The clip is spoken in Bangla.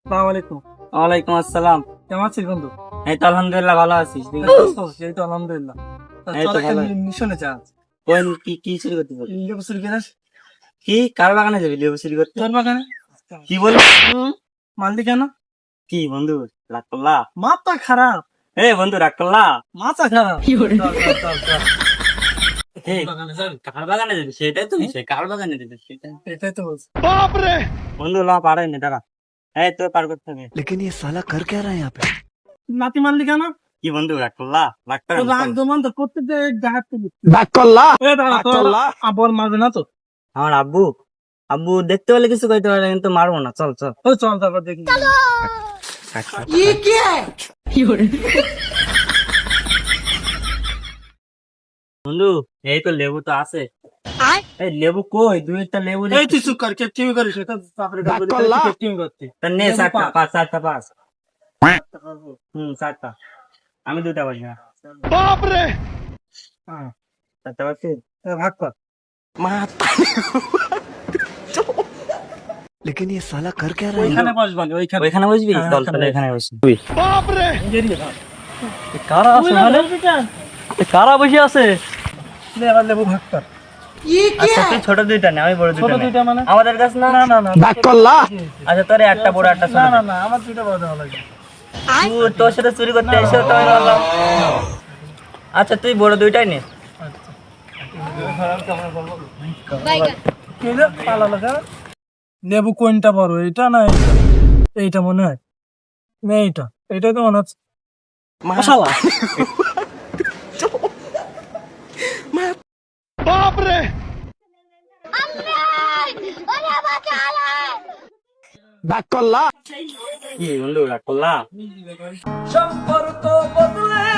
আসসালামু আলাইকুম। ওয়ালাইকুম আসসালাম। কেমন আছিস বন্ধু? এই তো আলহামদুলিল্লাহ ভালো আছি। এই তো আলহামদুলিল্লাহ। এই তো চল একটা ভালো। মিশনে যা। কোন কি চুরি করতে যাবি? লেবু চুরি করে কি কার বাগানে যাবি লেবু চুরি করতে? তোর বাগানে। কি বলি? মারলি কেন? কি বন্ধু রাগ করলা? মাথা খারাপ, এই বন্ধু রাগ করলা? মাথা খারাপ। এই বাগানে যাবি? কার বাগানে যাবি সেটাই তো বিষয়। কার বাগানে যাবি সেটা এটাই তো বলছি। বন্ধু লা পারে না দাঁড়া। এই তো পার করতে হবে। लेकिन ये साला कर क्या रहा है यहाँ पे? নাতি মারলি কেন? কি বন্ধু রাগ করলা? রাগ করে তোর রাগ দমান তো প্রত্যেকটা গায়ে তুলি। Bakola! এ দাঁড়া, তোর আবার মারবে না তো? আমার আব্বু আব্বু দেখতে পেলে কিছু কইতে পারে কিন্তু মারবো না। চল চল। ওই চল তারপর দেখি। বন্ধু এই তো লেবু তো আছে। এই লেবু কই? দুই একটা লেবু এই তুই চুপ কর, কেটিমি করিস এটা তারপরে কেটিমি করতে। তা নে লেবু চারটা পাঁচ। চারটা পাঁচ। চারটা। আমি দুটা পাচ্ছি না। হ্যাঁ, চারটা পাচ্ছি। ভাগ কর। लेकिन ये साला कर क्या रहा है? ওইখানে বসবানি, ওইখানে। ওইখানে বসবি? হ্যাঁ, চল ওইখানে তাহলে এখানে বসবি। বেরিয়ে যা। কারা তুই না ধরবি কেন? কারা বসে আছে? লে এবার লেবু ভাগ কর। আচ্ছা তুই ছোট দুইটা নে, আমি বড় ছোট দুইটা নে। দুইটা মানে? আমাদের কাছে না? না না না। Bakola! আচ্ছা তোর একটা বড় একটা ছোট না না দে। না, আমার দুইটা বড় দেওয়া লাগবে। তুই তোর সাথে চুরি করতে এসে তো আমি বললাম। আচ্ছা তুই বড় দুইটাই নে। কি রে, পালালো কেন? লেবু কোনটা বড়, এইটা না এইটা? এইটা মনে হয় না, এইটা এইটাই তো মনে হচ্ছে। শালা Bakola! কি বন্ধু রাগ করলা? সম্পর্ক বদলে